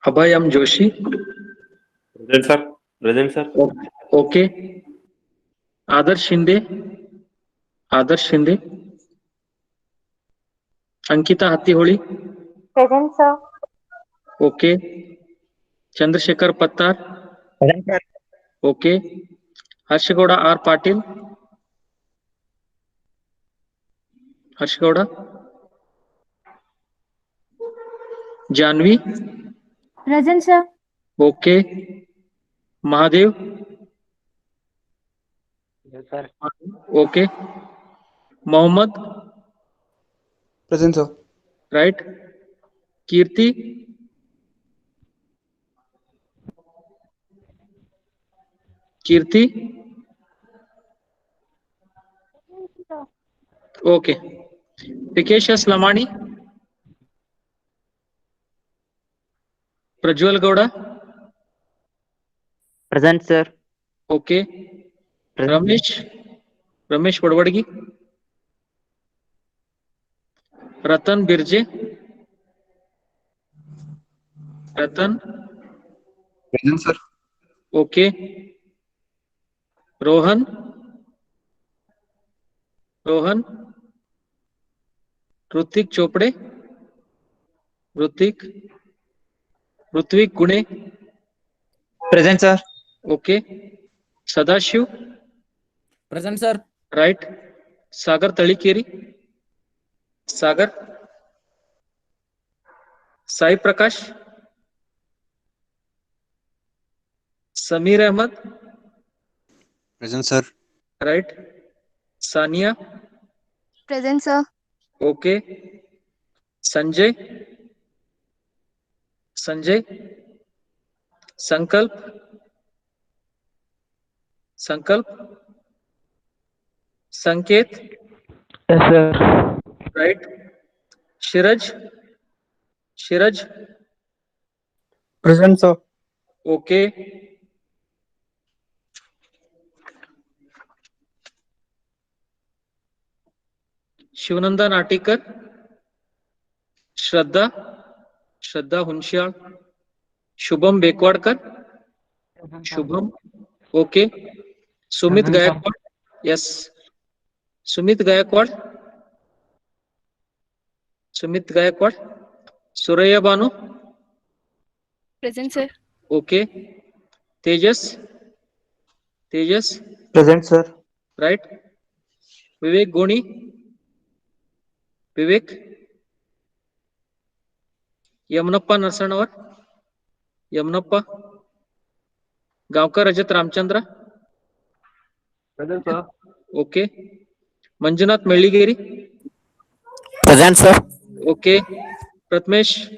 Abhay M. Joshi. Present, sir. Present, sir. Okay. Adarsh Shinde. Adarsh Shinde. Ankita Hattiholi. Present, sir. Okay. Chandrasekhar Pattar. Present, sir. Okay. Harshagowda R. Patil. Harshagowda. Janvi. Present, sir. Okay. Mahadev. Yes, sir. Okay. Mohammed. Present, sir. Right. Kirti. Kirti. Okay. Vikeshas Lamani. Prajwal Gowda. Present, sir. Okay. Present. Ramesh Vadwadgi. Ratan Birje. Ratan. Present, sir. Okay. Rohan. Rutik Chopde. Rutvik Gune. Present, sir. Okay. Sadashiv. Present, sir. Right. Sagar Talikeri. Sagar. Sai Prakash. Samir Ahmed. Present, sir. Right. Sania. Present, sir. Okay. Sanjay. Sankalp. Sanket. Yes, sir. Right. Shiraj. Present, sir. Okay. Shivananda Natikar. Shraddha Hunshiyal. Shubham Bekwadkar. Shubham. Okay. Sumit Present, sir. Gayakwad. Yes. Sumit Gayakwad. Suraya Banu. Present, sir. Okay. Tejas. Present, sir. Right. Vivek Goni. Yamnappa Narsanawar. Gaonkar Rajat Ramchandra. Present, sir. Okay. Manjunath Meligeri. Present, sir. Okay. Pratmesh.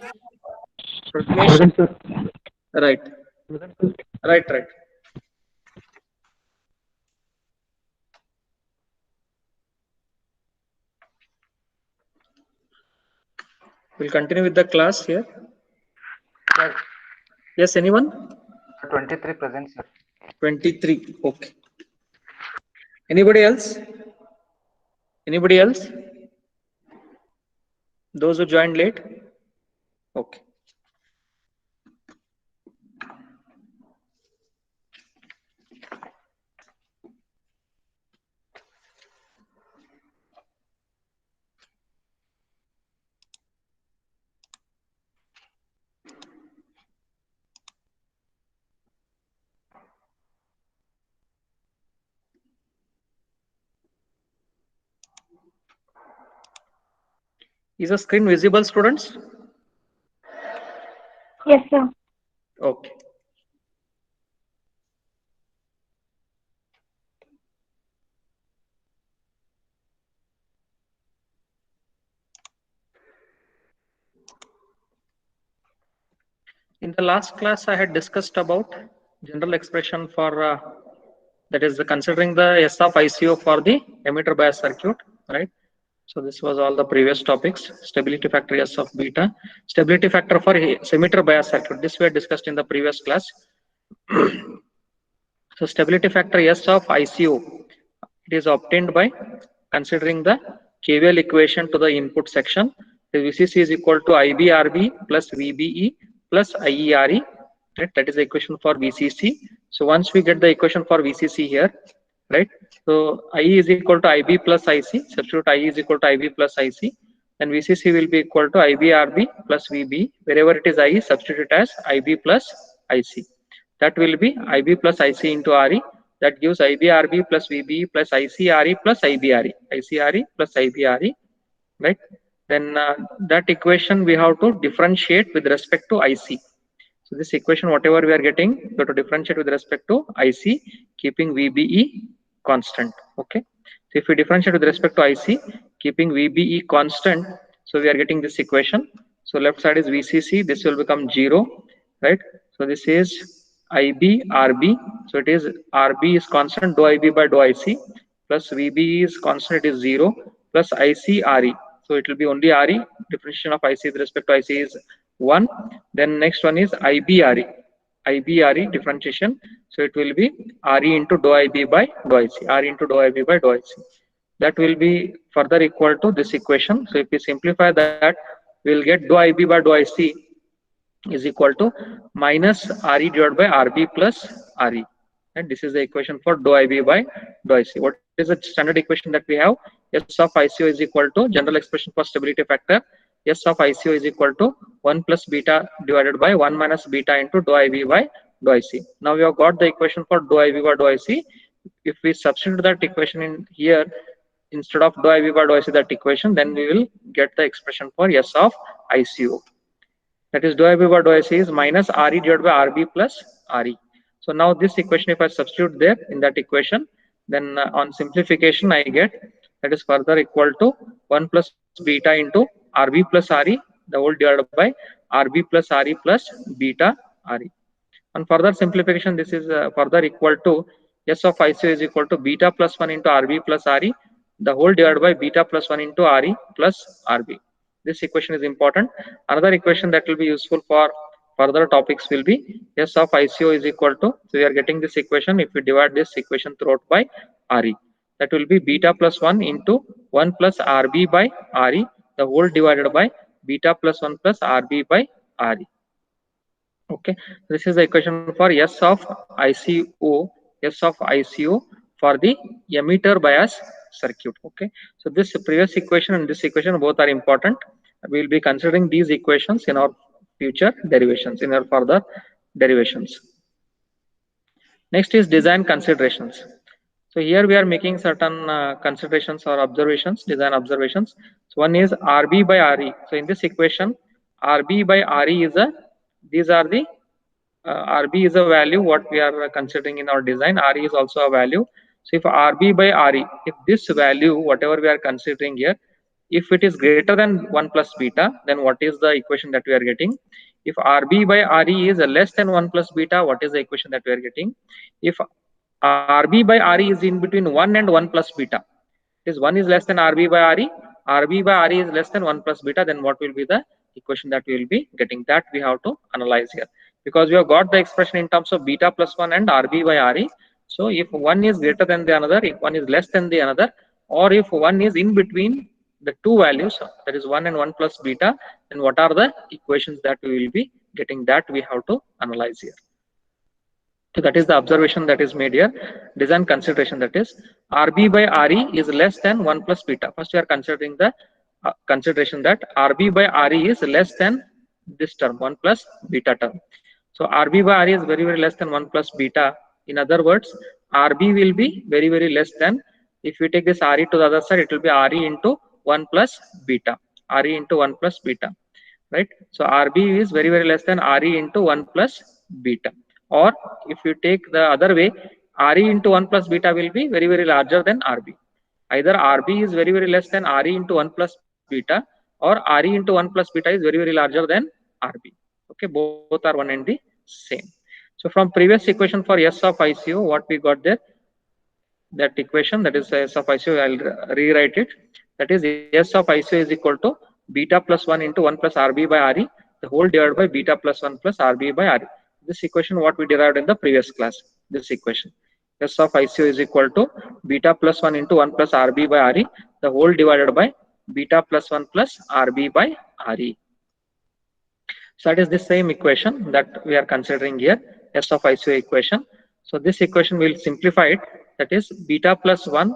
Present, sir. Right. We'll continue with the class here. Sir. Yes, anyone? 23 present, sir. 23. Okay. Anybody else? Those who joined late? Okay. Is the screen visible, students? Yes, sir. Okay. In the last class, I had discussed about general expression for that is considering the S of ICO for the emitter bias circuit, right? So this was all the previous topics. Stability factor S of beta, stability factor for emitter bias circuit. This we had discussed in the previous class. So stability factor S of ICO, it is obtained by considering the KVL equation to the input section. The VCC is equal to IBRB plus VBE plus IERE, right? That is the equation for VCC. So once we get the equation for VCC here, right? So IE is equal to IB plus IC. Substitute IE is equal to IB plus IC. Then VCC will be equal to IBRB plus VB. Wherever it is IE, substitute as IB plus IC. That will be IB plus IC into RE. That gives IBRB plus VB plus ICRE plus IBRE. ICRE plus IBRE, right? Then that equation we have to differentiate with respect to IC. So this equation, whatever we are getting, we have to differentiate with respect to IC, keeping VBE constant. Okay. So if we differentiate with respect to IC, keeping VBE constant, so we are getting this equation. So left side is VCC, this will become 0, right? So this is IB RB. So it is RB is constant, dou IB by dou IC, plus VB is constant, it is 0, plus IC RE. So it will be only RE. Differentiation of IC with respect to IC is 1. Then next one is IBRE. IBRE differentiation. So it will be RE into dou IB by dou IC. RE into dou IB by dou IC. That will be further equal to this equation. So if we simplify that, we will get dou IB by dou IC is equal to minus RE divided by RB plus RE. And this is the equation for dou IB by dou IC. What is the standard equation that we have? S of ICO is equal to general expression for stability factor. S of ICO is equal to 1 plus beta divided by 1 minus beta into dou IB by dou IC. Now we have got the equation for dou IB by dou IC. If we substitute that equation in here, instead of dou IB by dou IC that equation, then we will get the expression for S of ICO. That is dou IB by dou IC is minus RE divided by RB plus RE. So now this equation, if I substitute there in that equation, then on simplification I get that is further equal to 1 plus beta into RB plus RE, the whole divided by RB plus RE plus beta RE. On further simplification, this is further equal to S of ICO is equal to beta plus 1 into RB plus RE, the whole divided by beta plus 1 into RE plus RB. This equation is important. Another equation that will be useful for further topics will be S of ICO is equal to, so we are getting this equation if we divide this equation throughout by RE. That will be beta plus 1 into 1 plus RB by RE, the whole divided by beta plus 1 plus RB by RE. Okay, this is the equation for S of ICO, S of ICO for the emitter bias circuit. Okay, so this previous equation and this equation both are important. We will be considering these equations in our future derivations, in our further derivations. Next is design considerations. So here we are making certain considerations or observations, design observations. So one is RB by RE. So in this equation, RB by RE is a, these are the RB is a value what we are considering in our design. RE is also a value. So if RB by RE, if this value, whatever we are considering here, if it is greater than 1 plus beta, then what is the equation that we are getting? If RB by RE is less than 1 plus beta, what is the equation that we are getting? If RB by RE is in between 1 and 1 plus beta, is 1 is less than RB by RE, RB by RE is less than 1 plus beta, then what will be the equation that we will be getting? That we have to analyze here, because we have got the expression in terms of beta plus 1 and RB by RE. So if one is greater than the another, if one is less than the another, or if one is in between the two values, that is 1 and 1 plus beta, then what are the equations that we will be getting? That we have to analyze here. So that is the observation that is made here. Design consideration, that is RB by RE is less than 1 plus beta. First we are considering the consideration that RB by RE is less than this term, 1 plus beta term. So RB by RE is very, very less than 1 plus beta. In other words, RB will be very, very less than, if we take this RE to the other side, it will be RE into 1 plus beta, RE into 1 plus beta, right? So RB is very, very less than RE into 1 plus beta. Or if you take the other way, RE into 1 plus beta will be very, very larger than RB. Either RB is very, very less than RE into 1 plus beta, or RE into 1 plus beta is very, very larger than RB. Okay, both are one and the same. So from previous equation for S of ICO, what we got there, that equation, that is S of ICO, I'll rewrite it. That is S of ICO is equal to beta plus 1 into 1 plus RB by RE, the whole divided by beta plus 1 plus RB by RE. This equation what we derived in the previous class, this equation. S of ICO is equal to beta plus 1 into 1 plus RB by RE, the whole divided by beta plus 1 plus RB by RE. So that is the same equation that we are considering here, S of ICO equation. So this equation will simplify it. That is beta plus 1.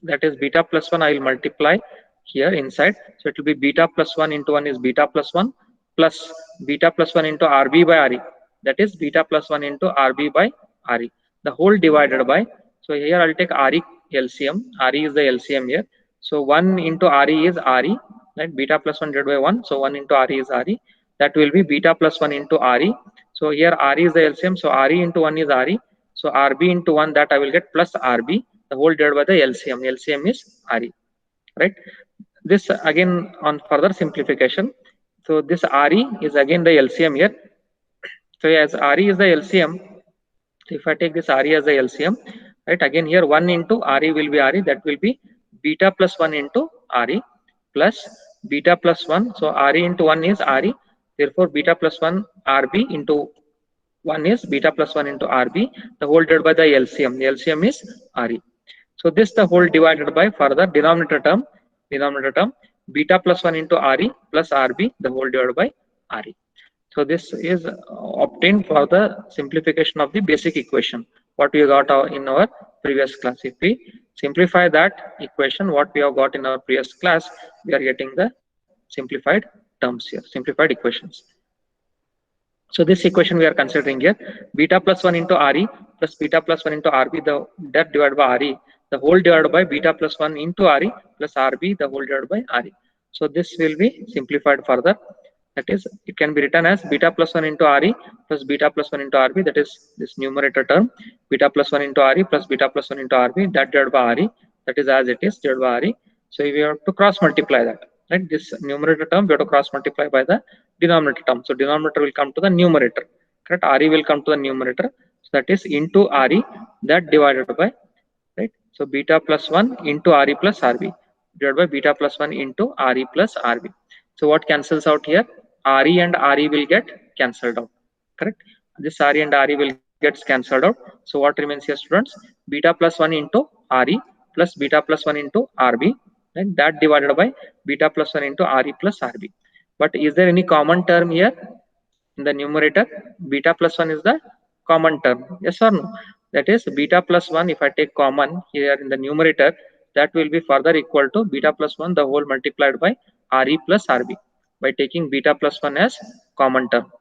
That is beta plus 1 I will multiply here inside. So it will be beta plus 1 into 1 is beta plus 1 plus beta plus 1 into RB by RE. That is beta plus 1 into RB by RE. The whole divided by, so here I'll take RE LCM. RE is the LCM here. So 1 into RE is RE, right? Beta plus 1 divided by 1. So 1 into RE is RE. That will be beta plus 1 into RE. So here RE is the LCM. So RE into 1 is RE. So RB into 1, that I will get plus RB, the whole divided by the LCM. LCM is RE, right? This again on further simplification. So this RE is again the LCM here. So as RE is the LCM, if I take this RE as the LCM, right, again here 1 into RE will be RE, that will be beta plus 1 into RE plus beta plus 1. So RE into 1 is RE, therefore beta plus 1 RB into 1 is beta plus 1 into RB, the whole divided by the LCM. The LCM is RE. So this the whole divided by further denominator term, beta plus 1 into RE plus RB, the whole divided by RE. So this is obtained for the simplification of the basic equation, what we got in our previous class. If we simplify that equation, what we have got in our previous class, we are getting the simplified terms here, simplified equations. So this equation we are considering here, beta plus 1 into RE plus beta plus 1 into RB, that divided by RE, the whole divided by beta plus 1 into RE plus RB, the whole divided by RE. So this will be simplified further. That is, it can be written as beta plus 1 into RE plus beta plus 1 into RB, that is this numerator term, beta plus 1 into RE plus beta plus 1 into RB, that divided by RE, that is as it is, divided by RE. So we have to cross multiply that, right? This numerator term we have to cross multiply by the denominator term. So denominator will come to the numerator, correct? RE will come to the numerator. So that is into RE, that divided by, right? So beta plus 1 into RE plus RB, divided by beta plus 1 into RE plus RB. So what cancels out here? RE and RE will get cancelled out, correct? This RE and RE will get cancelled out. So what remains here, students? Beta plus 1 into RE plus beta plus 1 into RB, and that divided by beta plus 1 into RE plus RB. But is there any common term here in the numerator? Beta plus 1 is the common term, yes or no? That is beta plus 1, if I take common here in the numerator, that will be further equal to beta plus 1 the whole multiplied by RE plus RB, by taking beta plus 1 as common term,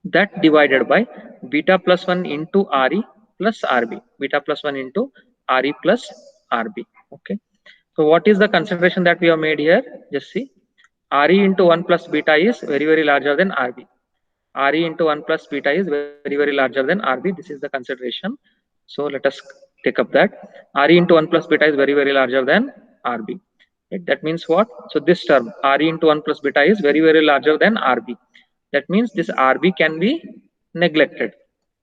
that divided by beta plus 1 into RE plus RB, beta plus 1 into RE plus RB. Okay, so what is the consideration that we have made here? Just see, RE into 1 plus beta is very, very larger than RB. RE into 1 plus beta is very, very larger than RB. This is the consideration. So let us take up that. RE into 1 plus beta is very, very larger than RB. Right? That means what? So this term RE into 1 plus beta is very, very larger than RB. That means this RB can be neglected.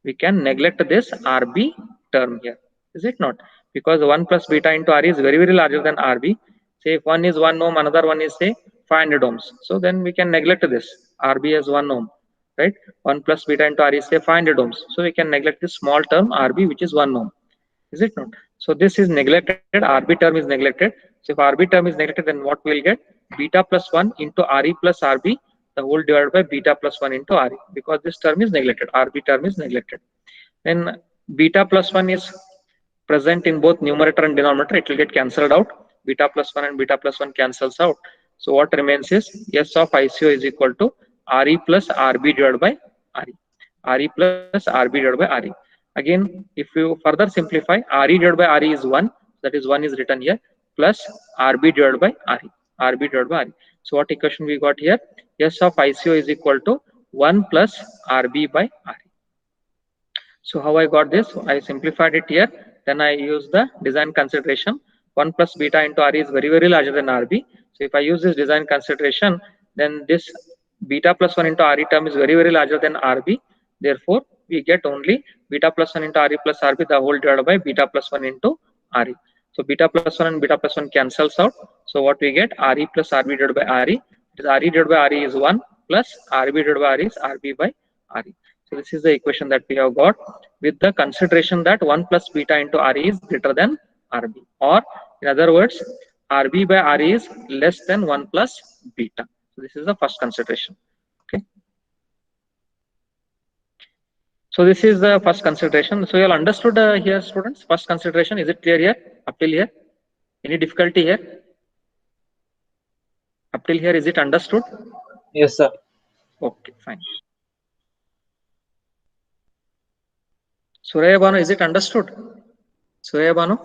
We can neglect this RB term here, is it not? Because 1 plus beta into RE is very, very larger than RB. Say if one is 1 ohm, another one is say 500 ohms. So then we can neglect this RB as 1 ohm, right? 1 plus beta into RE is say 500 ohms. So we can neglect this small term RB, which is 1 ohm, is it not? So this is neglected, RB term is neglected. So if RB term is neglected, then what we'll get? Beta plus 1 into RE plus RB, the whole divided by beta plus 1 into RE, because this term is neglected, RB term is neglected. Then beta plus 1 is present in both numerator and denominator, it will get cancelled out. Beta plus 1 and beta plus 1 cancels out. So what remains is S of ICO is equal to RE plus RB divided by RE. RE plus RB divided by RE. Again, if you further simplify, RE divided by RE is 1, that is 1 is written here, plus RB divided by RE. RB divided by RE. So what equation we got here? S of ICO is equal to 1 plus RB by RE. So how I got this? I simplified it here. Then I use the design consideration. 1 plus beta into RE is very, very larger than RB. So if I use this design consideration, then this beta plus 1 into RE term is very, very larger than RB. Therefore, we get only beta plus 1 into RE plus RB, the whole divided by beta plus 1 into RE. So beta plus 1 and beta plus 1 cancels out. So what we get? RE plus RB divided by RE. RE divided by RE is 1 plus RB divided by RE is RB by RE. So this is the equation that we have got with the consideration that 1 plus beta into RE is greater than RB, or in other words, RB by RE is less than 1 plus beta. So this is the first consideration. So this is the first consideration. So you all understood here, students. First consideration, is it clear here? Up till here, any difficulty here? Up till here, is it understood? Yes, sir. Okay, fine. Suraya Banu, is it understood? Suraya Banu?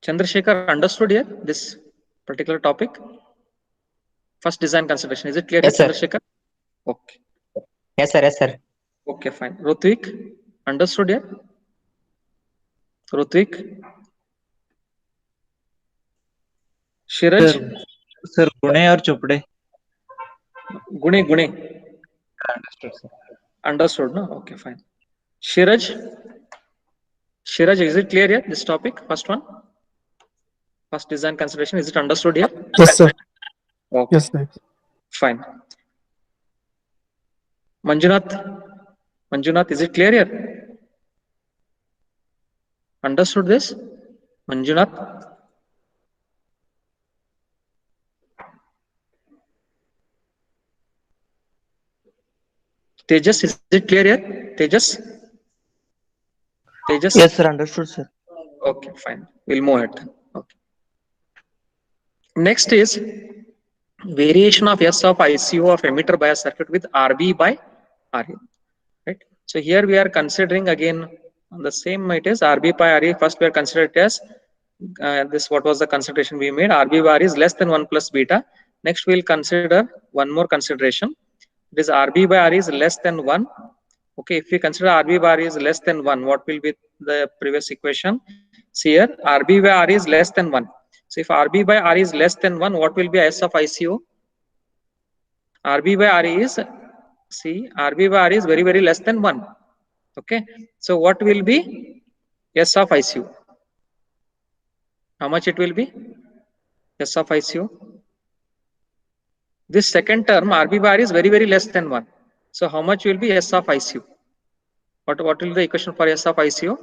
Chandrasekhar, understood here this particular topic? First design consideration, is it clear Yes, here, sir. Chandrasekhar? Okay. Yes, sir. Yes, sir. Okay, fine. Rutvik, understood here? Rutvik? Shiraj? Sir, Gune or Chopde? Gune. Understood, sir. Understood, no? Okay, fine. Shiraj? Shiraj, is it clear here, this topic? First one? First design consideration, is it understood here? Yes, sir. Okay, Yes, sir. fine. Manjunath, is it clear here? Understood this? Manjunath? Tejas, is it clear here? Tejas? Yes, sir. Understood, sir. Okay, fine. We'll move ahead. Okay. Next is variation of S of ICO of emitter bias circuit with RB by RE. Right. So here we are considering again on the same, it is RB by RE. First we are considered as this. What was the consideration we made? RB by RE is less than 1 plus beta. Next we'll consider one more consideration. It is RB by RE is less than 1. Okay, if we consider RB by RE is less than 1, what will be the previous equation? See here, RB by RE is less than 1. So if RB by RE is less than 1, what will be S of ICO? RB by RE is, see, RB by RE is very, very less than 1. Okay, so what will be S of ICO? How much it will be? S of ICO. This second term, RB by RE is very, very less than 1. So how much will be S of ICO? What will be the equation for S of ICO?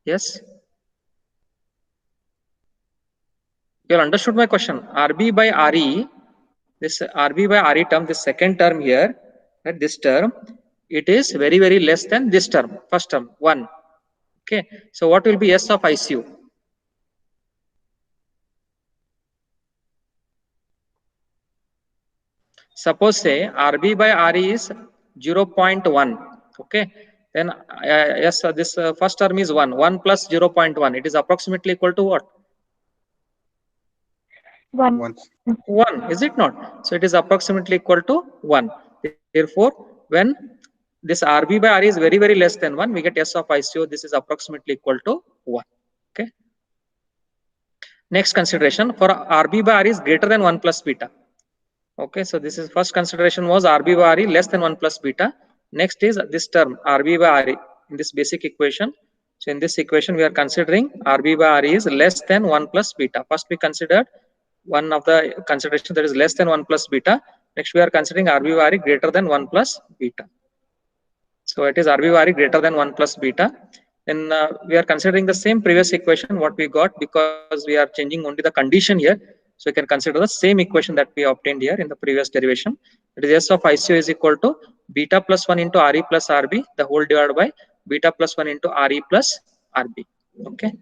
Yes? You all understood my question. RB by RE, this RB by RE term, this second term here, right, this term, it is very, very less than this term, first term, 1. Okay, so what will be S of ICO? Suppose say RB by RE is 0.1. Okay, then yes, this first term is 1. 1 plus 0.1. It is approximately equal to what? 1. 1, is it not? So it is approximately equal to 1. Therefore, when this RB by RE is very, very less than 1, we get S of ICO. This is approximately equal to 1. Okay. Next consideration, for RB by RE is greater than 1 plus beta. Okay, so this is first consideration was RB by RE less than 1 plus beta. Next is this term RB by RE in this basic equation. So in this equation, we are considering RB by RE is less than 1 plus beta. First, we considered one of the consideration that is less than 1 plus beta. Next, we are considering RB by RE greater than 1 plus beta. So it is RB by RE greater than 1 plus beta. Then we are considering the same previous equation what we got, because we are changing only the condition here. So we can consider the same equation that we obtained here in the previous derivation. It is S of ICO is equal to beta plus 1 into RE plus RB, the whole divided by beta plus 1 into RE plus RB. Okay.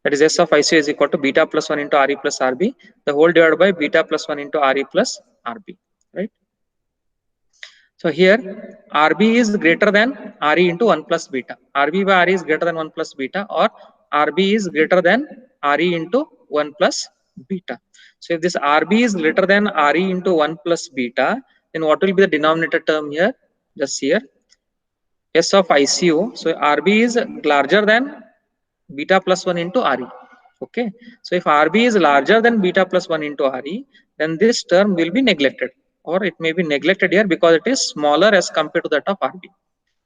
That is S of ICO is equal to beta plus 1 into RE plus RB, the whole divided by beta plus 1 into RE plus RB. Right. So here RB is greater than RE into 1 plus beta. RB by RE is greater than 1 plus beta, or RB is greater than RE into 1 plus beta. So if this RB is greater than RE into 1 plus beta, then what will be the denominator term here? Just here. S of ICO. So RB is larger than beta plus 1 into RE. Okay. So if RB is larger than beta plus 1 into RE, then this term will be neglected, or it may be neglected here because it is smaller as compared to that of RB.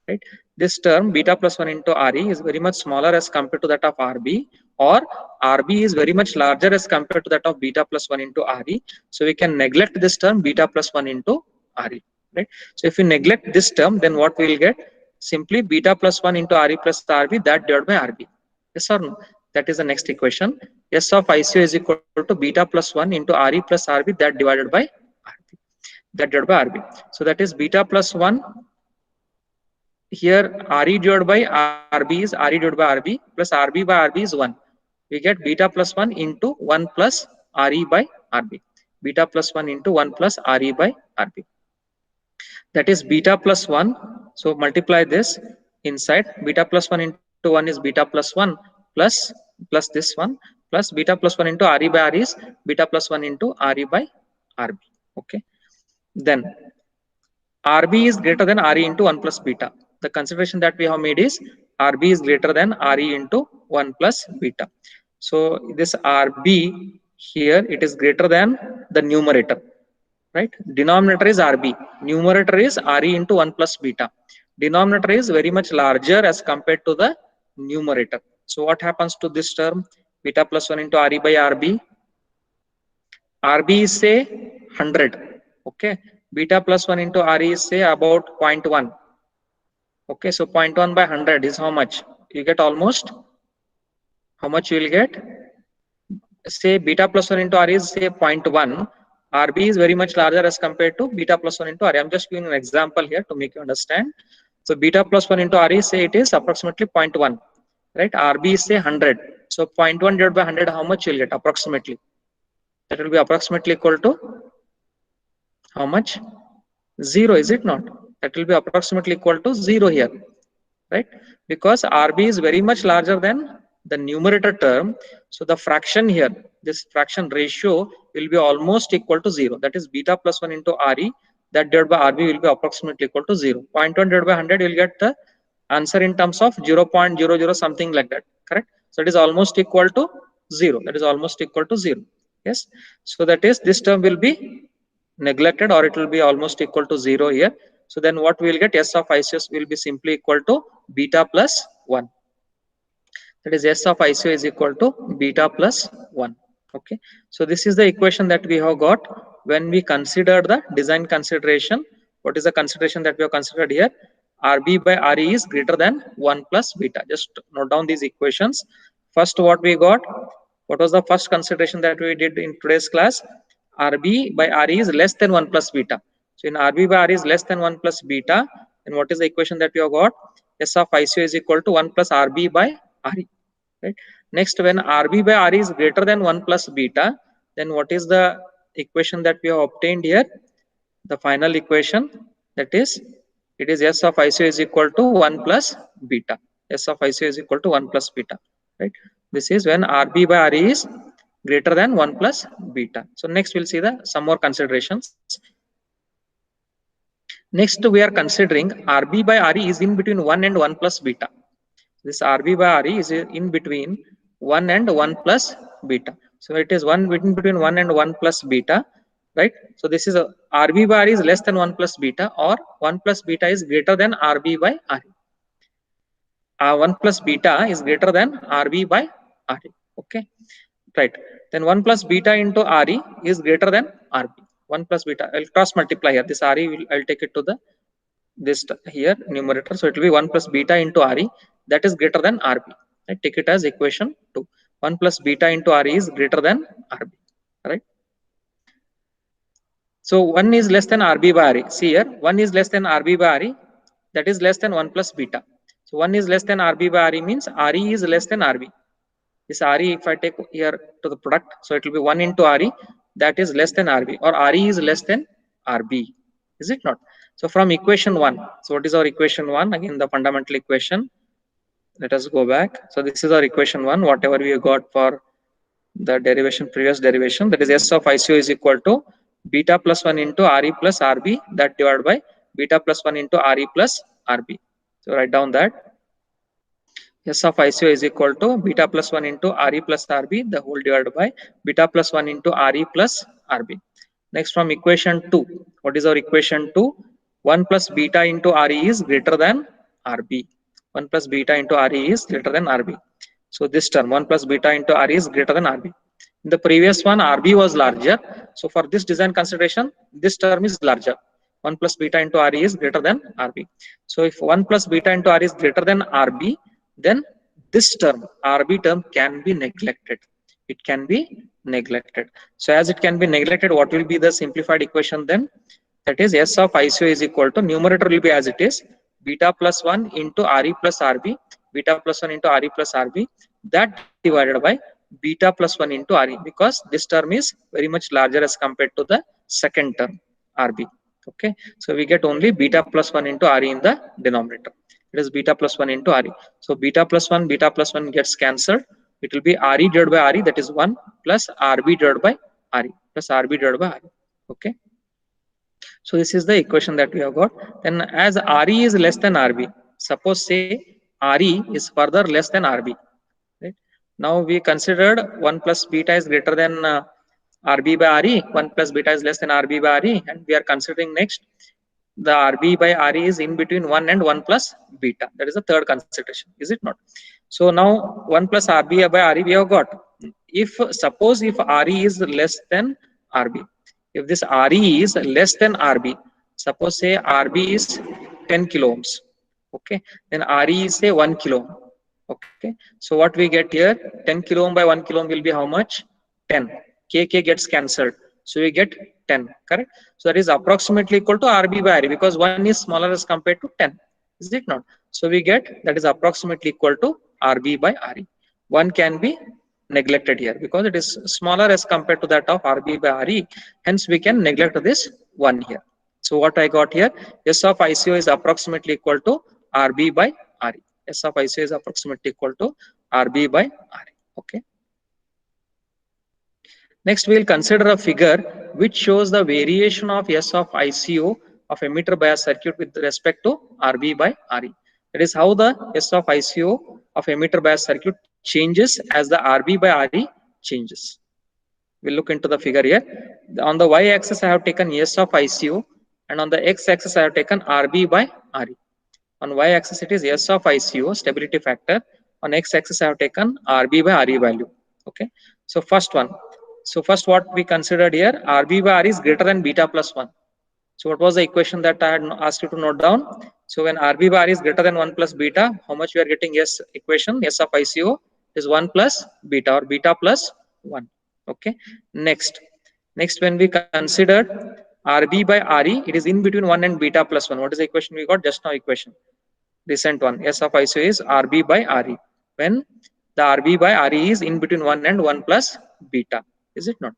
Right. This term beta plus 1 into RE is very much smaller as compared to that of RB, or RB is very much larger as compared to that of beta plus 1 into RE. So we can neglect this term beta plus 1 into RE. Right. So if we neglect this term, then what we will get? Simply beta plus 1 into RE plus RB, that divided by RB. Yes or no? That is the next equation. S of ICO is equal to beta plus 1 into RE plus RB that divided by RB. That divided by RB. So that is beta plus 1. Here RE divided by RB is RE divided by RB plus RB by RB is 1. We get beta plus 1 into 1 plus RE by RB. Beta plus 1 into 1 plus RE by RB. That is beta plus 1. So multiply this inside. Beta plus 1 into 1 is beta plus 1 plus this one plus beta plus 1 into RE by RE is beta plus 1 into RE by RB. Okay. Then RB is greater than RE into 1 plus beta. The consideration that we have made is RB is greater than RE into 1 plus beta. So this RB here, it is greater than the numerator, right? Denominator is RB, numerator is RE into 1 plus beta. Denominator is very much larger as compared to the numerator. So what happens to this term? Beta plus 1 into RE by RB. RB is say 100. Okay. Beta plus 1 into RE is say about 0.1. Okay. So 0.1 by 100 is how much? You get almost, how much you will get? Say beta plus 1 into RE is say 0.1. RB is very much larger as compared to beta plus 1 into RE. I'm just giving an example here to make you understand. So beta plus 1 into RE, say it is approximately 0.1, right? RB is say 100. So 0.1 divided by 100, how much you'll get approximately? That will be approximately equal to how much? 0, is it not? That will be approximately equal to 0 here, right? Because RB is very much larger than the numerator term. So the fraction here, this fraction ratio will be almost equal to 0. That is beta plus 1 into RE, that divided by RB will be approximately equal to 0. 0.1 divided by 100, you will get the answer in terms of 0.00 something like that, correct? So it is almost equal to 0. That is almost equal to 0. Yes. So that is, this term will be neglected, or it will be almost equal to 0 here. So then what we will get? S of ICO will be simply equal to beta plus 1. That is, S of ICO is equal to beta plus 1. Okay. So this is the equation that we have got when we consider the design consideration. What is the consideration that we have considered here? RB by RE is greater than 1 plus beta. Just note down these equations. First, what we got? What was the first consideration that we did in today's class? RB by RE is less than 1 plus beta. So in RB by RE is less than 1 plus beta, then what is the equation that we have got? S of ICO is equal to 1 plus RB by RE. Right? Next, when RB by RE is greater than 1 plus beta, then what is the equation that we have obtained here? The final equation, that is, it is S of ICO is equal to 1 plus beta. S of ICO is equal to 1 plus beta. Right? This is when RB by RE is greater than 1 plus beta. So next we'll see some more considerations. Next, we are considering RB by RE is in between 1 and 1 plus beta. This RB by RE is in between 1 and 1 plus beta. So it is between 1 and 1 plus beta, right? So this is a RB by RE is less than 1 plus beta, or 1 plus beta is greater than RB by RE. 1 plus beta is greater than RB by RE. Okay, right? Then 1 plus beta into RE is greater than RB. 1 plus beta, I'll cross multiply here. This RE I'll take it to this here numerator. So it will be 1 plus beta into RE, that is greater than RB. I take it as equation 2. 1 plus beta into RE is greater than RB, right? So 1 is less than RB by RE. See here, 1 is less than RB by RE, that is less than 1 plus beta. So 1 is less than RB by RE means RE is less than RB. This RE, if I take here to the product, so it will be 1 into RE, that is less than RB, or RE is less than RB, is it not? So from equation 1, so what is our equation 1? Again, the fundamental equation. Let us go back. So this is our equation 1, whatever we got for the derivation, previous derivation, that is S of ICO is equal to beta plus 1 into RE plus RB, that divided by beta plus 1 into RE plus RB. So write down that S of ICO is equal to beta plus 1 into RE plus RB, the whole divided by beta plus 1 into RE plus RB. Next, from equation 2, what is our equation 2? 1 plus beta into RE is greater than RB. 1 plus beta into RE is greater than RB. So this term 1 plus beta into RE is greater than RB. In the previous one, RB was larger. So for this design consideration, this term is larger. 1 plus beta into RE is greater than RB. So if 1 plus beta into RE is greater than RB, then this term, RB term, can be neglected. It can be neglected. So as it can be neglected, what will be the simplified equation then? That is S of ICO is equal to, numerator will be as it is, beta plus 1 into RE plus RB, beta plus 1 into RE plus RB, that divided by beta plus 1 into RE, because this term is very much larger as compared to the second term RB. Okay, so we get only beta plus 1 into RE in the denominator. It is beta plus 1 into RE. So beta plus 1 gets cancelled. It will be RE divided by RE, that is 1, plus RB divided by RE, plus RB divided by RE. Okay. So this is the equation that we have got. Then as RE is less than RB, suppose say RE is further less than RB. Right? Now we considered 1 plus beta is greater than RB by RE, 1 plus beta is less than RB by RE, and we are considering next the RB by RE is in between 1 and 1 plus beta. That is the third consideration, is it not? So now 1 plus RB by RE we have got. Suppose if RE is less than RB, if this RE is less than RB, suppose say RB is 10 kilo ohms, okay, then RE is say 1 kilo ohm. Okay, so what we get here, 10 kilo ohm by 1 kilo ohm will be how much? 10. K gets cancelled, so we get 10, correct? So that is approximately equal to RB by RE, because 1 is smaller as compared to 10, is it not? So we get that is approximately equal to RB by RE. 1 can be neglected here because it is smaller as compared to that of RB by RE, hence we can neglect this 1 here. So what I got here, S of ICO is approximately equal to RB by RE. S of ICO is approximately equal to RB by RE. Okay. Next, we will consider a figure which shows the variation of S of ICO of emitter bias circuit with respect to RB by RE. That is how the S of ICO of emitter bias circuit changes as the RB by RE changes. We'll look into the figure here. On the y-axis, I have taken S of ICO, and on the x-axis, I have taken RB by RE. On y-axis, it is S of ICO, stability factor. On x-axis, I have taken RB by RE value. Okay. So first one. So first, what we considered here, RB by RE is greater than beta plus 1. So what was the equation that I had asked you to note down? So when RB by RE is greater than 1 plus beta, how much we are getting? S equation, S of ICO is 1 plus beta or beta plus 1. Okay. Next, when we considered RB by RE, it is in between 1 and beta plus 1. What is the equation we got? Just now equation. Recent one. S of ICO is RB by RE. When the RB by RE is in between 1 and 1 plus beta. Is it not?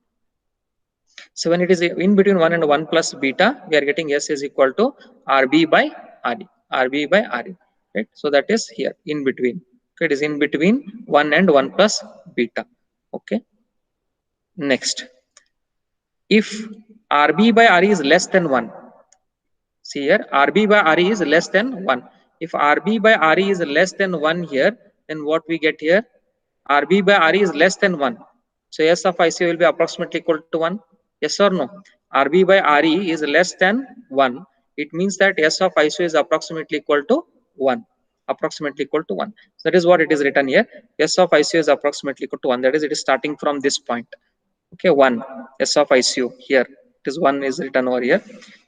So when it is in between 1 and 1 plus beta, we are getting S is equal to RB by RE. RB by RE. Right? So that is here in between. Okay, it is in between 1 and 1 plus beta. Okay. Next, if RB by RE is less than 1, see here, RB by RE is less than 1. If RB by RE is less than 1 here, then what we get here? RB by RE is less than 1. So S of ICO will be approximately equal to 1. Yes or no? RB by RE is less than 1. It means that S of ICO is approximately equal to 1. Approximately equal to 1. So that is what it is written here. S of ICO is approximately equal to 1. That is, it is starting from this point. Okay, 1. S of ICO here. It is 1 is written over here.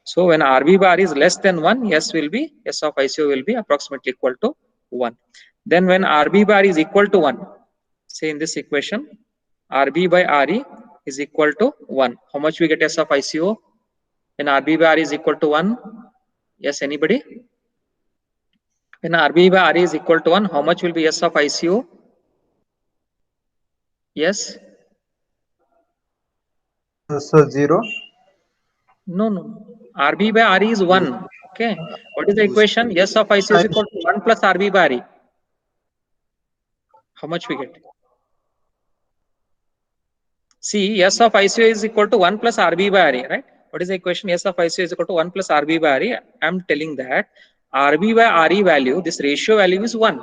So when RB by RE is less than 1, S of ICO will be approximately equal to 1. Then when RB by RE is equal to 1, say in this equation, RB by RE is equal to 1. How much we get S of ICO? When RB by RE is equal to 1? Yes, anybody? When RB by RE is equal to 1, how much will be S of ICO? Yes? So 0. No. RB by RE is 1. Okay. What is the equation? S of ICO is equal to 1 plus RB by RE. How much we get? See, S of ICO is equal to 1 plus RB by RE, right? What is the equation? S of ICO is equal to 1 plus RB by RE. I am telling that RB by RE value, this ratio value is 1.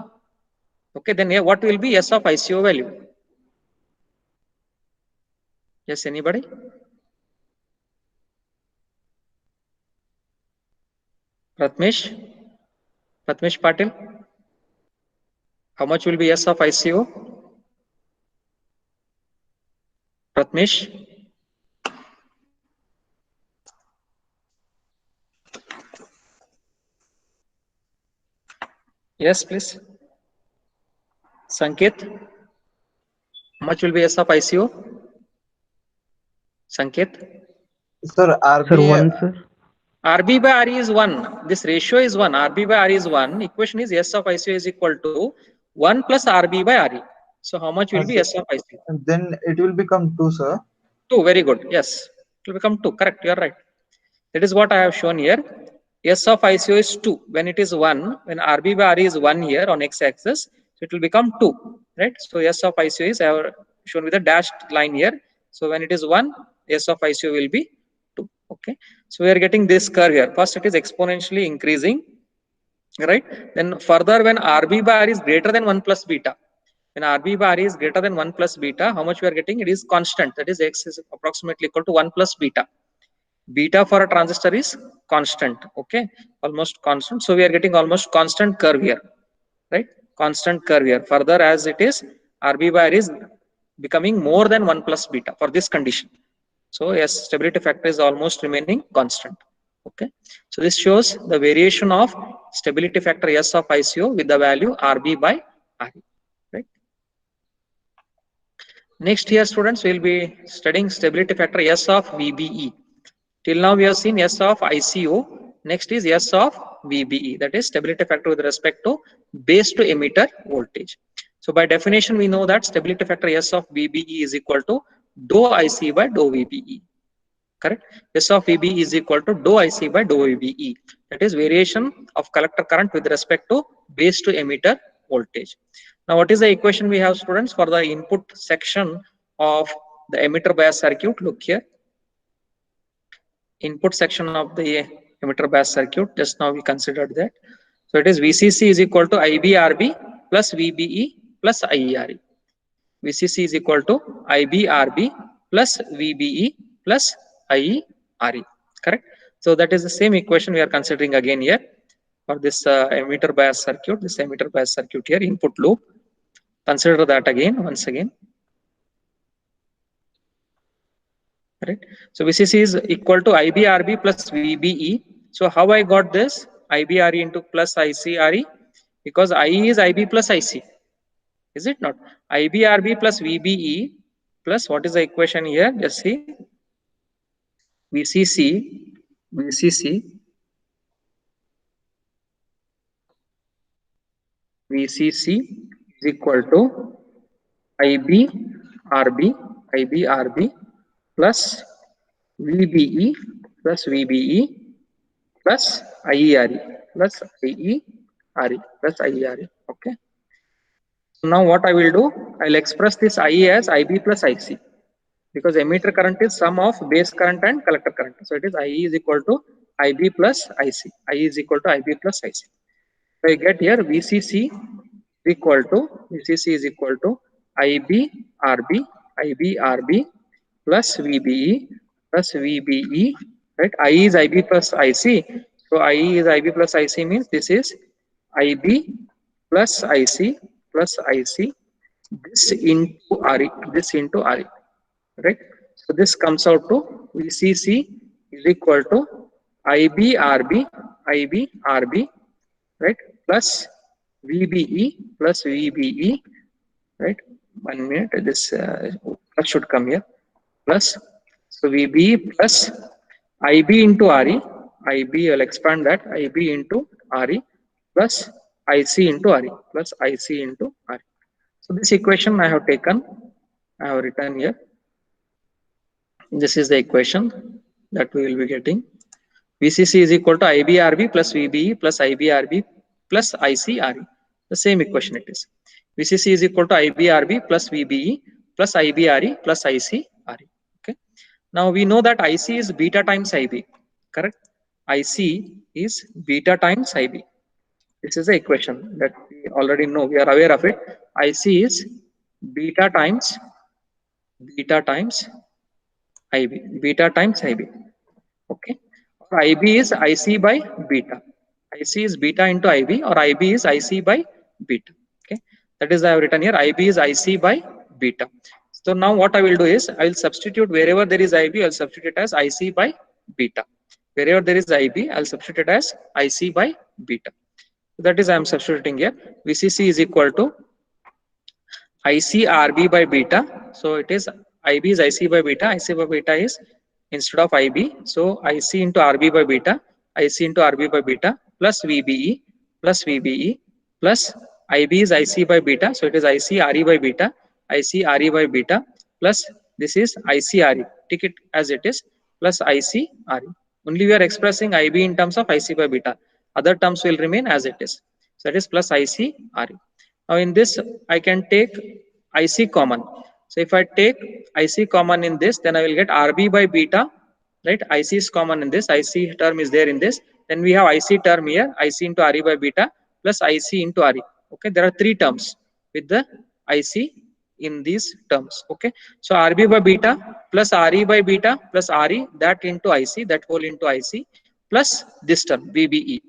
Okay, then here what will be S of ICO value? Yes, anybody? Pratmesh Patil? How much will be S of ICO? Pratmesh? Yes, please. Sanket? How much will be S of ICO? Sanket? Sir, RB. Sir, 1, sir. RB by RE is 1. This ratio is 1. RB by RE is 1. Equation is S of ICO is equal to 1 plus RB by RE. So how much will be S of ICO? Then it will become 2, sir. 2. Very good. Yes. It will become 2. Correct. You are right. That is what I have shown here. S of ICO is 2. When it is 1, when RB by RE is 1 here on x-axis, so it will become 2. Right. So S of ICO is I have shown with a dashed line here. So when it is 1, S of ICO will be 2. Okay. So we are getting this curve here. First, it is exponentially increasing. Right. Then further, when RB by R is greater than 1 plus beta. When RB by R is greater than 1 plus beta, how much we are getting? It is constant. That is X is approximately equal to 1 plus beta. Beta for a transistor is constant. Okay. Almost constant. So we are getting almost constant curve here. Right. Constant curve here. Further, as it is, RB by R is becoming more than 1 plus beta for this condition. So yes, stability factor is almost remaining constant. Okay. So this shows the variation of stability factor S of ICO with the value RB by RE. Right. Next here, students, we will be studying stability factor S of VBE. Till now we have seen S of ICO. Next is S of VBE, that is stability factor with respect to base to emitter voltage. So by definition, we know that stability factor S of VBE is equal to dou IC by dou VBE. Correct? S of VBE is equal to dou IC by dou VBE. That is variation of collector current with respect to base to emitter voltage. Now, what is the equation we have, students, for the input section of the emitter bias circuit? Look here. Input section of the emitter bias circuit. Just now we considered that. So it is VCC is equal to IBRB plus VBE plus IERE. VCC is equal to IBRB plus VBE plus IERE. Correct? So that is the same equation we are considering again here for this emitter bias circuit. This emitter bias circuit here, input loop. Consider that again, once again. Right. So VCC is equal to IBRB plus VBE. So how I got this? IBRE into plus ICRE, because IE is IB plus IC. Is it not? IBRB plus VBE plus what is the equation here? Just see. VCC is equal to IBRB plus VBE plus IERE plus IERE. Okay. So now what I will do? I will express this IE as IB plus IC, because emitter current is sum of base current and collector current. So it is IE is equal to IB plus IC. IE is equal to IB plus IC. So I get here VCC is equal to IBRB plus VBE, right? IE is IB plus IC. So IE is IB plus IC means this is IB plus IC this into RE, right? So this comes out to VCC is equal to IBRB, right, plus VBE, right? 1 minute, this plus should come here, plus, so VBE plus IB into RE, IB, I'll expand that, IB into RE plus IC into RE, So this equation I have taken, I have written here. This is the equation that we will be getting. VCC is equal to IBRB plus VBE plus IBRB plus ICRE. The same equation it is. VCC is equal to IBRB plus VBE plus IBRE plus ICRE. Okay. Now we know that IC is beta times IB. Correct? IC is beta times IB. This is the equation that we already know. We are aware of it. IC is beta times IB. Okay. Or IB is IC by beta. IC is beta into IB, or IB is IC by beta. Okay. That is I have written here. IB is IC by beta. So now what I will do is I will substitute wherever there is IB, I will substitute as IC by beta. Wherever there is IB, I will substitute as IC by beta. That is I am substituting here. VCC is equal to IC RB by beta. So it is IB is IC by beta. IC by beta is instead of IB. So IC into RB by beta. IC into RB by beta plus VBE plus VBE plus IB is IC by beta. So it is IC RE by beta. IC RE by beta plus this is IC RE. Take it as it is plus IC RE. Only we are expressing IB in terms of IC by beta. Other terms will remain as it is. So that is plus IC RE. Now in this, I can take IC common. So if I take IC common in this, then I will get RB by beta, right? IC is common in this. IC term is there in this. Then we have IC term here, IC into RE by beta plus IC into RE. Okay, there are three terms with the IC in these terms. Okay, so RB by beta plus RE by beta plus RE, that into IC, that whole into IC plus this term VBE.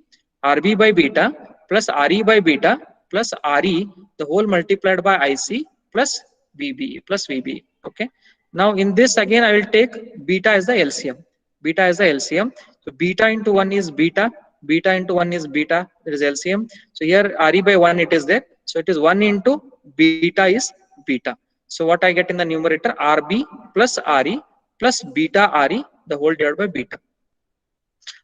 RB by beta plus RE by beta plus RE, the whole multiplied by IC plus VBE plus VBE. Okay. Now in this again I will take beta as the LCM. Beta as the LCM. So beta into 1 is beta. Beta into 1 is beta. There is LCM. So here RE by 1 it is there. So it is 1 into beta is beta. So what I get in the numerator, RB plus RE plus beta RE, the whole divided by beta.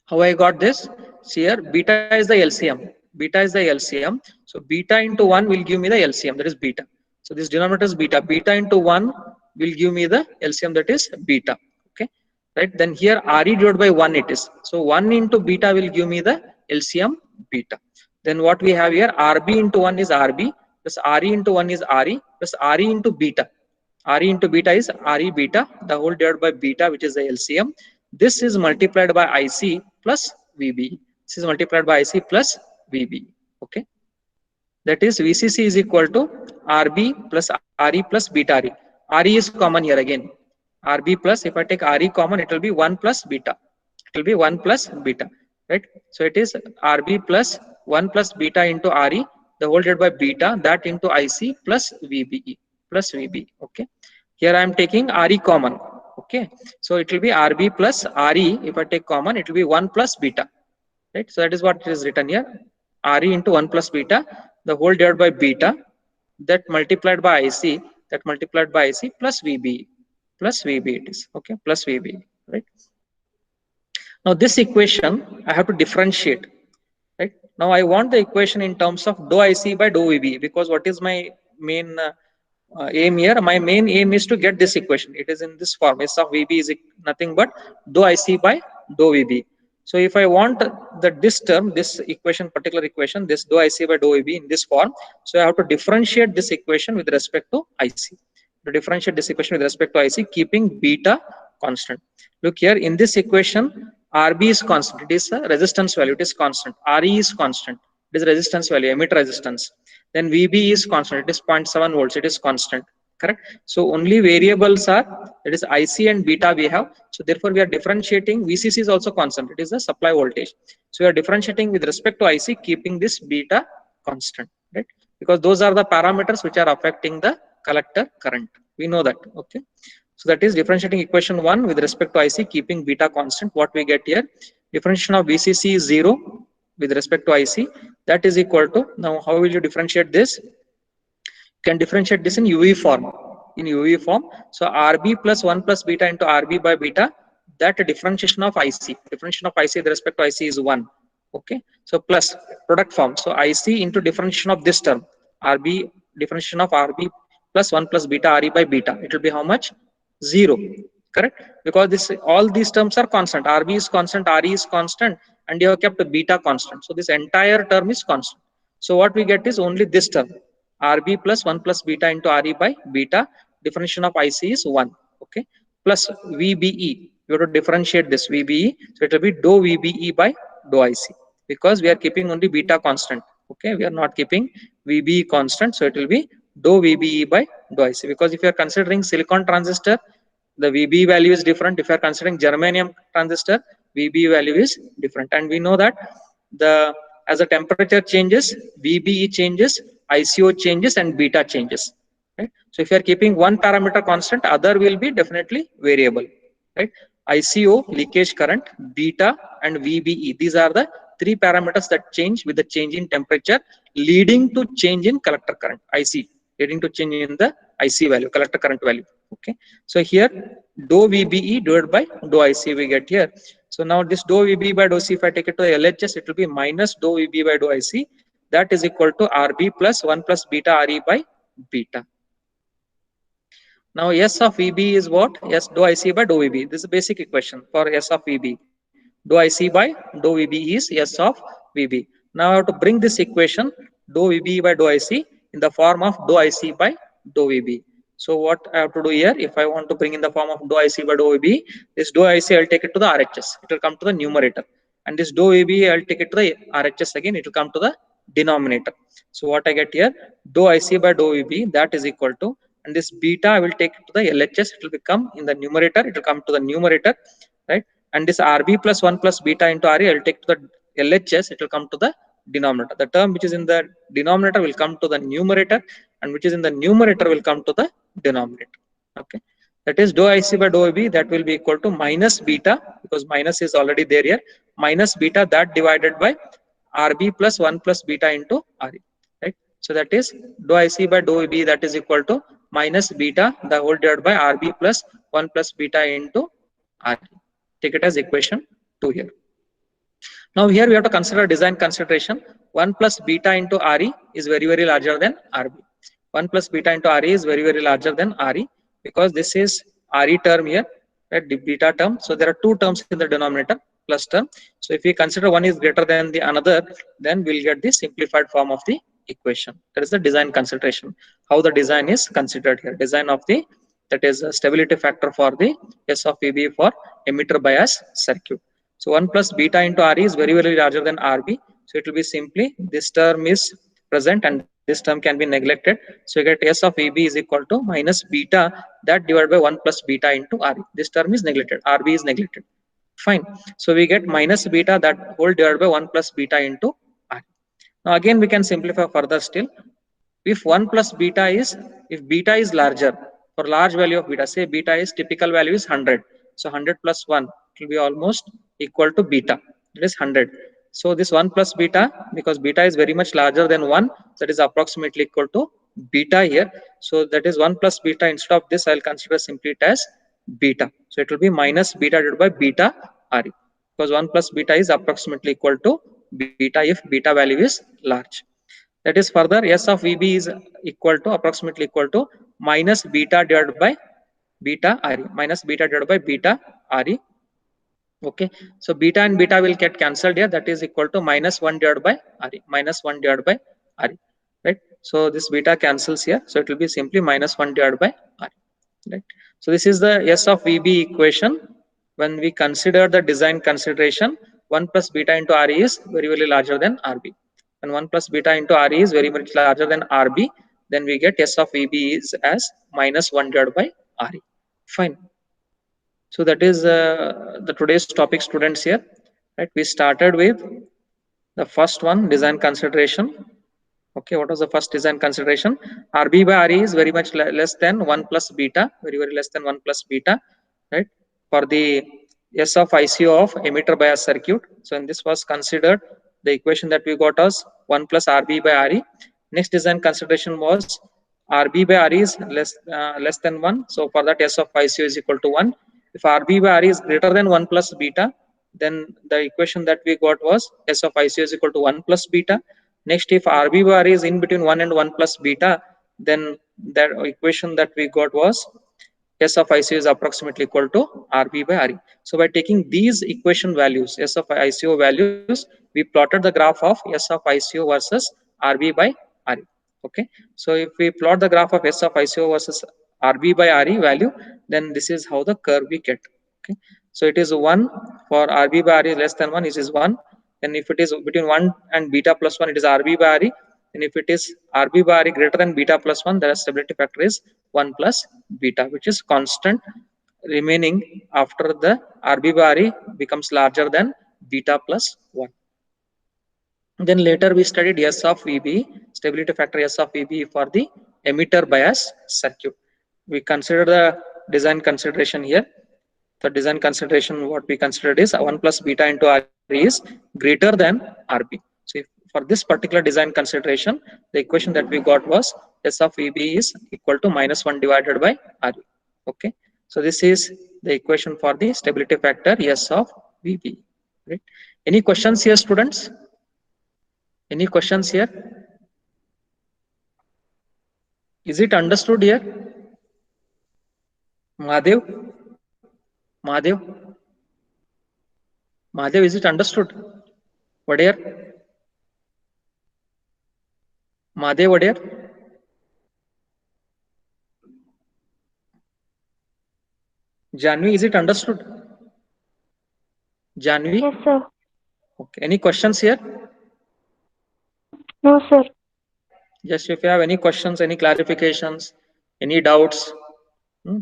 How I got this? See here, beta is the LCM. Beta is the LCM. So beta into 1 will give me the LCM, that is beta. So this denominator is beta. Beta into 1 will give me the LCM, that is beta. Okay, right? Then here RE divided by 1 it is. So 1 into beta will give me the LCM beta. Then what we have here, RB into 1 is RB plus RE into 1 is RE plus RE into beta. RE into beta is RE beta, the whole divided by beta, which is the LCM. This is multiplied by IC plus VB. This is multiplied by IC plus VB. Okay, that is VCC is equal to RB plus RE plus beta RE. RE is common here again. RB plus, if I take RE common, it will be 1 plus beta. It will be 1 plus beta, right? So it is RB plus 1 plus beta into RE, the whole divided by beta, that into IC plus VBE plus VB. Okay, here I am taking RE common. Okay, so it will be RB plus RE. If I take common, it will be 1 plus beta, right? So that is what is written here. RE into 1 plus beta, the whole divided by beta, that multiplied by IC, that multiplied by IC plus VB, plus VB it is. Okay, plus VB, right? Now this equation I have to differentiate, right? Now I want the equation in terms of dou IC by dou VB, because what is my main aim here? My main aim is to get this equation. It is in this form. S of VB is nothing but dou IC by dou VB. So if I want this term, this equation, particular equation, this dou IC by dou VB in this form, so I have to differentiate this equation with respect to IC. To differentiate this equation with respect to IC, keeping beta constant. Look here, in this equation, RB is constant. It is a resistance value. It is constant. RE is constant. It is resistance value, emitter resistance. Then VB is constant. It is 0.7 volts. It is constant. Correct. So only variables are, that is IC and beta we have. So therefore we are differentiating. VCC is also constant. It is the supply voltage. So we are differentiating with respect to IC, keeping this beta constant, right? Because those are the parameters which are affecting the collector current. We know that. Okay. So that is differentiating equation 1 with respect to IC, keeping beta constant. What we get here, differentiation of VCC is 0 with respect to IC. That is equal to, now how will you differentiate this? Can differentiate this in UV form. In UV form, so RB plus 1 plus beta into RB by beta, that differentiation of IC. Differentiation of IC with respect to IC is 1. Okay, so plus product form. So IC into differentiation of this term, RB, differentiation of RB plus 1 plus beta RE by beta. It will be how much? 0. Correct? Because this, all these terms are constant. RB is constant, RE is constant, and you have kept the beta constant. So this entire term is constant. So what we get is only this term. RB plus 1 plus beta into RE by beta, differentiation of IC is 1. Okay, plus VBE, you have to differentiate this VBE, so it will be dou VBE by dou IC, because we are keeping only beta constant. Okay, we are not keeping VBE constant, so it will be dou VBE by dou IC. Because if you are considering silicon transistor, the VBE value is different. If you are considering germanium transistor, VBE value is different, and we know that as the temperature changes, VBE changes, ICO changes, and beta changes. Right? So if you are keeping one parameter constant, other will be definitely variable. Right? ICO, leakage current, beta, and VBE. These are the three parameters that change with the change in temperature, leading to change in collector current, IC. leading to change in the IC value, collector current value. Okay, so here dou VBE divided by dou IC we get here. So now this dou VB by dou C, if I take it to the LHS, it will be minus dou VB by dou IC. That is equal to RB plus 1 plus beta RE by beta. Now S of VB is what? S dou IC by dou VB. This is a basic equation for S of VB. Dou IC by dou VB is S of VB. Now I have to bring this equation dou VB by dou IC in the form of dou IC by dou VB. So what I have to do here, if I want to bring in the form of dou IC by dou VB, this dou IC I'll take it to the RHS. It will come to the numerator. And this dou VB I'll take it to the RHS again. It will come to the denominator. So what I get here, dou IC by dou VB, that is equal to, and this beta I will take it to the LHS. It will become in the numerator. It will come to the numerator, right? And this RB plus 1 plus beta into RE I will take to the LHS. It will come to the denominator. The term which is in the denominator will come to the numerator, and which is in the numerator will come to the denominator. Okay, that is dou IC by dou VB, that will be equal to minus beta, because minus is already there here, minus beta that divided by RB plus 1 plus beta into RE, right? So that is dou IC by dou VB, that is equal to minus beta the whole divided by RB plus 1 plus beta into RE. Take it as equation 2 here. Now here we have to consider design consideration. 1 plus beta into RE is very, very larger than RB. 1 plus beta into RE is very, very larger than RE, because this is RE term here, right? The beta term. So there are two terms in the denominator, plus term. So if we consider one is greater than the another, then we'll get the simplified form of the equation. That is the design consideration. How the design is considered here. Design of the, that is a stability factor for the S of VB for emitter bias circuit. So 1 plus beta into RE is very, very larger than RB. So it will be simply this term is present and this term can be neglected. So you get S of VB is equal to minus beta that divided by 1 plus beta into RE. This term is neglected. RB is neglected. Fine. So we get minus beta that whole divided by 1 plus beta into RE. Now again we can simplify further still. If 1 plus beta is, if beta is larger, for large value of beta, say beta is typical value is 100. So 100 plus 1 will be almost equal to beta, that is 100. So this 1 plus beta, because beta is very much larger than 1, that is approximately equal to beta here. So that is 1 plus beta. Instead of this, I'll consider simply it as beta. So it will be minus beta divided by beta RE, because 1 plus beta is approximately equal to beta if beta value is large. That is further S of VB is equal to approximately equal to minus beta divided by beta RE, minus beta divided by beta RE. Okay, so beta and beta will get cancelled here. That is equal to minus 1 divided by RE, minus 1 divided by RE, right? So this beta cancels here. So it will be simply minus 1 divided by RE, right? So this is the S of VB equation. When we consider the design consideration, 1 plus beta into RE is very, very larger than RB. When 1 plus beta into RE is very much larger than RB, then we get S of VB is as minus 1 divided by RE. Fine. So that is the today's topic, students here, right? We started with the first one, design consideration. Okay, what was the first design consideration? RB by RE is very much less than 1 plus beta, very, very less than 1 plus beta, right? For the S of ICO of emitter bias circuit. So in this was considered, the equation that we got was 1 plus RB by RE. Next design consideration was RB by RE is less than 1. So for that, S of ICO is equal to 1. If RB by RE is greater than 1 plus beta, then the equation that we got was S of ICO is equal to 1 plus beta. Next, if RB by RE is in between 1 and 1 plus beta, then that equation that we got was S of ICO is approximately equal to RB by RE. So by taking these equation values, S of ICO values, we plotted the graph of S of ICO versus RB by RE. Okay, so if we plot the graph of S of ICO versus RB by RE value, then this is how the curve we get. Okay, so it is 1 for RB by RE less than 1, it is 1. And if it is between 1 and beta plus 1, it is RB by RE. And if it is RB by RE greater than beta plus 1, the stability factor is 1 plus beta, which is constant remaining after the RB by RE becomes larger than beta plus 1. Then later we studied S of VB, stability factor S of VB for the emitter bias circuit. We consider the design consideration here. The design consideration, what we considered is 1 plus beta into RE is greater than RB. So if for this particular design consideration, the equation that we got was S of VB is equal to -1 divided by RV. Okay. So this is the equation for the stability factor S of VB. Right. Any questions here, students? Any questions here? Is it understood here? Mahadev? Mahadev? Mahadev, is it understood? Whatever? Mahadev, whatever? Janvi, is it understood? Janvi? Yes, sir. Okay. Any questions here? No, sir. Just if you have any questions, any clarifications, any doubts,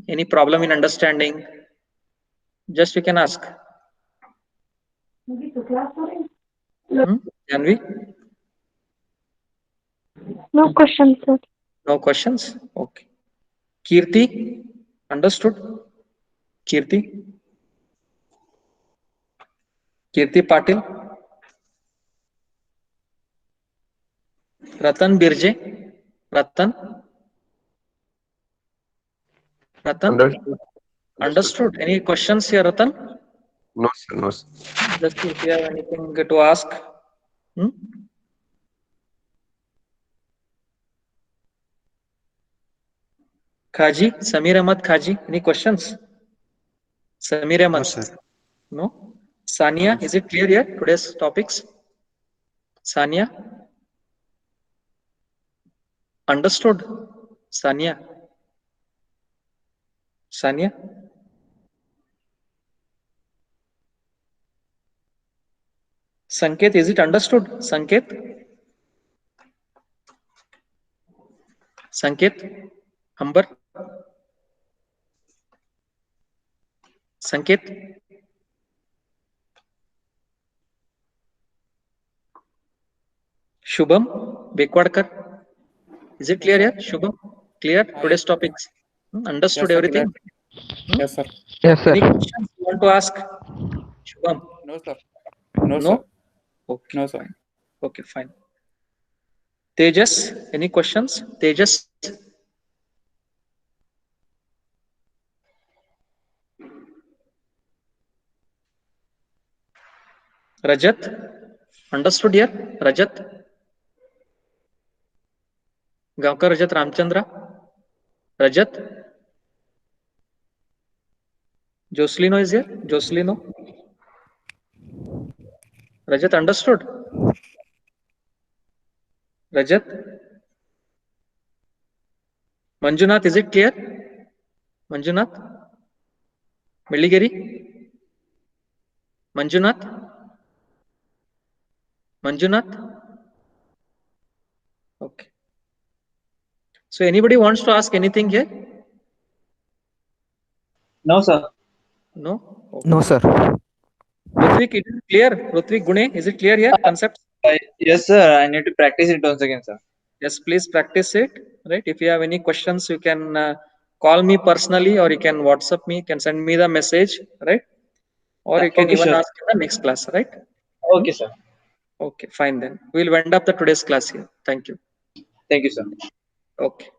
any problem in understanding, just you can ask. Janvi? No question, sir. No questions? Okay. Kirti? Understood? Kirti? Kirti Patil? Ratan Birje? Ratan? Ratan? Understood. Understood. Any questions here, Ratan? No, sir. No, sir. Just if you have anything to ask. Khaji, Samir Ahmad Khaji, any questions? Samir Ahmad? No, sir. No? Sania, is it clear here, today's topics? Sania? Understood? Sania? Sania? Sanket, is it understood? Sanket? Sanket? Amber? Sanket? Shubham Bekwadkar? Is it clear here? Shubham? Clear today's topics? Understood Yes, sir, everything? Yes, sir. Yes, sir. Any questions you want to ask? Shubham? No, sir. No, No? sir. Okay. No, sir. Fine. Okay, fine. Tejas, any questions? Tejas? Rajat? Understood here? Rajat? Gaonkar Rajat Ramchandra? Rajat? Jocelino is here? Jocelino? Rajat, understood? Rajat? Manjunath, is it clear? Manjunath? Milligiri? Manjunath? Manjunath? Okay. So anybody wants to ask anything here? No, sir. No? Okay. No, sir. Rutvik, is it clear? Rutvik Gune, is it clear here? Concept? Yes, sir. I need to practice it once again, sir. Yes, please practice it. Right. If you have any questions, you can call me personally, or you can WhatsApp me. You can send me the message. Right. Or you can Okay, even sure. ask in the next class. Right. Okay, sir. Okay. Fine then. We'll wind up the today's class here. Thank you. Thank you, sir. Okay.